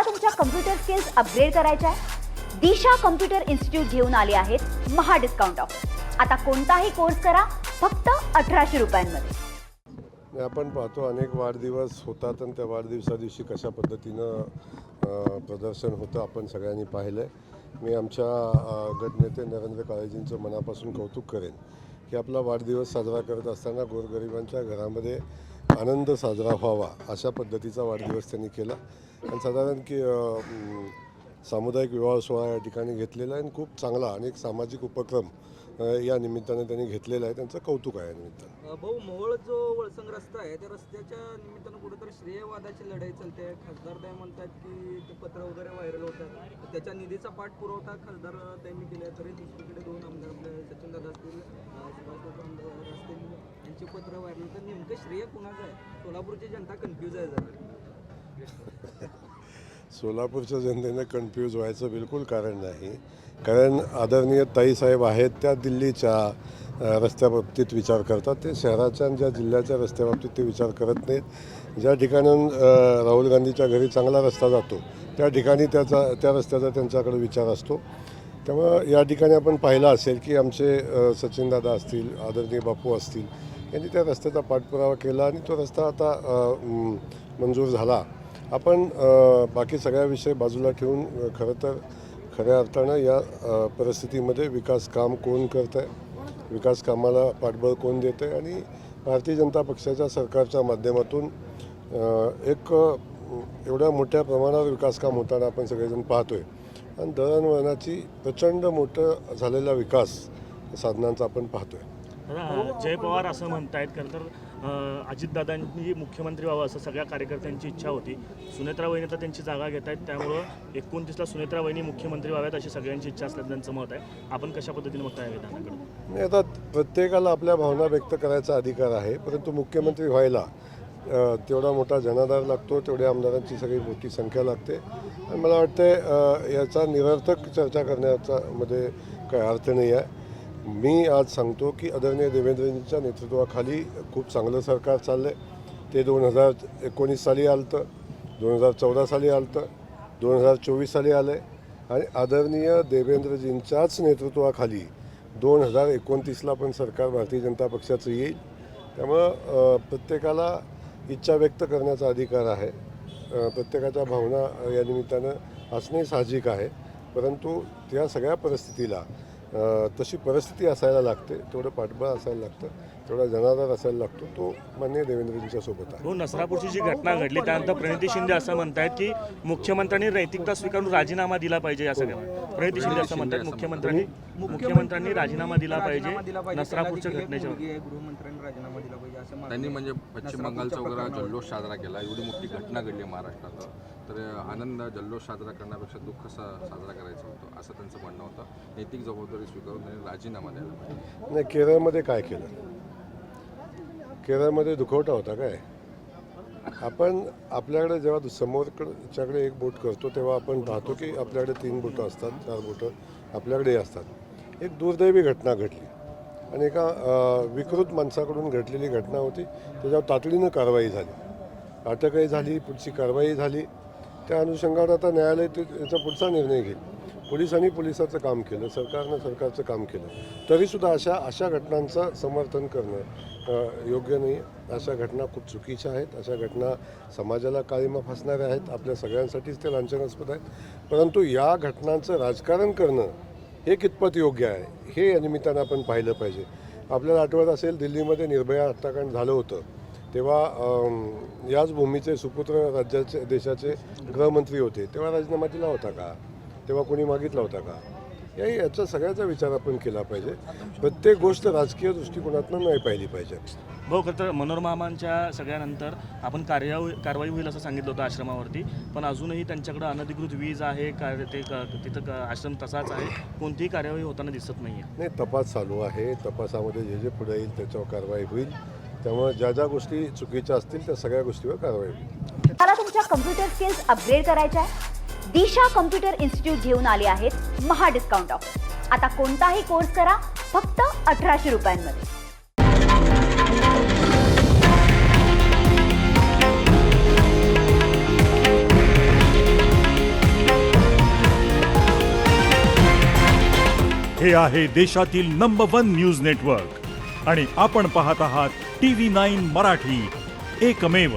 तुम्हाला तुमच्या computer skills upgrade करायच्या आहे? दिशा कम्प्युटर इन्स्टिट्यूट घेऊन आले आहेत महा डिस्काउंट ऑफर. आता कोणताही कोर्स करा फक्त 1800 रुपयांमध्ये. आपण पाहतो अनेक वाढदिवस होतात आणि त्या वाढदिवसा दिवशी कशा पद्धतीनं प्रदर्शन होतं आपण सगळ्यांनी पाहिलं आहे. मी आमच्या गटनेते नरेंद्र काळेजींचं मनापासून कौतुक करेन की आपला वाढदिवस साजरा करत असताना गोरगरिबांच्या घरामध्ये आनंद साजरा व्हावा अशा पद्धतीचा वाढदिवस त्यांनी केला. आणि साधारण की सामुदायिक विवाह सोहळा या ठिकाणी घेतलेला आहे आणि खूप चांगला अनेक सामाजिक उपक्रम या निमित्ताने त्यांनी घेतलेला आहे. त्यांचं कौतुक आहे या निमित्तानं. भाऊ, मोहोळ जो वळसंग रस्ता आहे त्या रस्त्याच्या निमित्तानं कुठेतरी श्रेयवादाची लढाई चालते. खासदार ताई म्हणतात की ते पत्र वगैरे व्हायरल होतात, त्याच्या निधीचा पाठपुरवठा खासदार त्यांनी केला. तरी दुसरीकडे दोन आमदार आपले सचिनदादा असतील, सुभाष आमदार असतील, यांची पत्र व्हायरल होतात. नेमकं श्रेय कुणाचं आहे? सोलापूरची जनता कन्फ्यूज आहे जरा. सोलापूरच्या जनतेने कन्फ्यूज व्हायचं बिलकुल कारण नाही. कारण आदरणीय ताईसाहेब आहेत त्या दिल्लीच्या रस्त्याबाबतीत विचार करतात. ते शहराच्या आणि ज्या जिल्ह्याच्या रस्त्याबाबतीत ते विचार करत नाहीत. ज्या ठिकाणाहून राहुल गांधीच्या घरी चांगला रस्ता जातो त्या ठिकाणी त्या रस्त्याचा त्यांच्याकडे विचार असतो. त्यामुळं या ठिकाणी आपण पाहिलं असेल की आमचे सचिनदादा असतील, आदरणीय बापू असतील, यांनी त्या रस्त्याचा पाठपुरावा केला आणि तो रस्ता आता मंजूर झाला. आपण बाकी सगळ्या विषय बाजूला ठेवून खरं तर खऱ्या अर्थानं या परिस्थितीमध्ये विकास काम कोण करतं आहे, विकास कामाला पाठबळ कोण देतं आहे आणि भारतीय जनता पक्षाच्या सरकारच्या माध्यमातून एक एवढ्या मोठ्या प्रमाणावर विकास काम होताना आपण सगळेजण पाहतो आहे. आणि दळणवळणाची प्रचंड मोठं झालेला विकास साधनांचा आपण पाहतो आहे. जय पवार असं म्हणतायत. खरं तर अजितदादांनी मुख्यमंत्री व्हावं असं सगळ्या कार्यकर्त्यांची इच्छा होती. सुनेत्रा वहिनी तर त्यांची जागा घेत आहेत, त्यामुळं 29ला सुनेत्रा वहिनी मुख्यमंत्री व्हाव्यात अशी सगळ्यांची इच्छा असल्याचं त्यांचं मत आहे. आपण कशा पद्धतीने बघताय विधानाकडे? नाही, आता प्रत्येकाला आपल्या भावना व्यक्त करायचा अधिकार आहे, परंतु मुख्यमंत्री व्हायला तेवढा मोठा जनाधार लागतो, तेवढ्या आमदारांची सगळी मोठी संख्या लागते. आणि मला वाटतं याचा निरर्थक चर्चा करण्याचा मध्ये काही अर्थ नाही आहे. मी आज सांगतो की आदरणीय देवेंद्रजींच्या नेतृत्वाखाली खूप चांगलं सरकार चाललं आहे. ते 2019 साली आलं होतं, 2014 साली आलं होतं, 2024 साली आलं आहे आणि आदरणीय देवेंद्रजींच्याच नेतृत्वाखाली 2029ला पण सरकार भारतीय जनता पक्षाचं येईल. त्यामुळं प्रत्येकाला इच्छा व्यक्त करण्याचा अधिकार आहे. प्रत्येकाच्या भावना या निमित्तानं असणे साहजिक आहे, परंतु त्या सगळ्या परिस्थितीला तशी परिस्थिती असायला लागते, तेवढं पाठबळ असायला लागतं, तेवढा जनाधार असायला लागतो. तो माननीय देवेंद्रजींच्या सोबत आहे. नसरापूरची जी घटना घडली त्यानंतर प्रणिती शिंदे असं म्हणतायत की मुख्यमंत्र्यांनी नैतिकता स्वीकारून राजीनामा दिला पाहिजे. या सगळ्या प्रणिती शिंदे असं म्हणतात मुख्यमंत्र्यांनी राजीनामा दिला पाहिजे नसरापूरच्या घटनेच्या. गृहमंत्र्यांनी राजीनामा दिला पाहिजे असं त्यांनी म्हणजे पश्चिम बंगालचा वगैरे जल्लोष साजरा केला. एवढी मोठी घटना घडली महाराष्ट्रात, तर आनंद जल्लोष साजरा करण्यापेक्षा दुःख साजरा करायचं होतं असं त्यांचं म्हणणं होतं. नैतिक जबाबदारी स्वीकारून त्यांनी राजीनामा द्यायला पाहिजे. नाही, केरळमध्ये काय केलं? केरळमध्ये दुखवटा होता काय? आपण आपल्याकडे जेव्हा समोरच्याकडे एक बोट करतो तेव्हा आपण पाहतो की आपल्याकडे 3 बोटं असतात, 4 बोटं आपल्याकडेही असतात. एक दुर्दैवी घटना घडली आणि एका विकृत माणसाकडून घडलेली घटना होती. त्याच्यावर तातडीनं कारवाई झाली, अटकही झाली, पुढची कारवाई झाली. त्या अनुषंगाने आता न्यायालय याचा पुढचा निर्णय घेईल. पोलिसांनी पोलिसाचं काम केलं, सरकारनं सरकारचं काम केलं. तरीसुद्धा अशा घटनांचं समर्थन करणं योग्य नाही. अशा घटना खूप चुकीच्या आहेत. अशा घटना समाजाला काळिमा फासणाऱ्या आहेत. आपल्या सगळ्यांसाठीच ते लांछनास्पद आहेत. परंतु या घटनांचं राजकारण करणं हे कितपत योग्य आहे हे या निमित्तानं आपण पाहिलं पाहिजे. आपल्याला आठवत असेल दिल्लीमध्ये निर्भया हत्याकांड झालं होतं, तेव्हा याच भूमीचे सुपुत्र देशाचे गृहमंत्री होते. तेव्हा राजीनामा दिला होता का? तेव्हा कोणी मागितला होता का? याचा सगळ्याचा विचार आपण केला पाहिजे. प्रत्येक गोष्ट राजकीय दृष्टिकोनातून नाही पाहिली पाहिजे. भाऊ, खरं तर मनोरमामांच्या सगळ्यानंतर आपण कारवाई होईल असं सांगितलं होतं आश्रमावरती, पण अजूनही त्यांच्याकडं अनधिकृत वीज आहे का? तिथं आश्रम तसाच आहे, कोणतीही कार्यवाही होताना दिसत नाही आहे. नाही, तपास चालू आहे. तपासामध्ये जे पुढे येईल त्याच्यावर कारवाई होईल. त्यामुळे ज्या गोष्टी चुकीच्या असतील त्या सगळ्या गोष्टीवर कारवाई होईल. तुम्हाला तुमच्या कम्प्युटर स्किल्स अपग्रेड करायच्या आहे? दिशा कम्प्युटर इन्स्टिट्यूट घेऊन आले आहेत महा डिस्काउंट ऑफर. आता कोणताही कोर्स करा फक्त 1800 रुपयांमध्ये. हे आहे देशातील नंबर 1 न्यूज नेटवर्क आणि आपण पाहत आहात TV9 मराठी, एकमेव.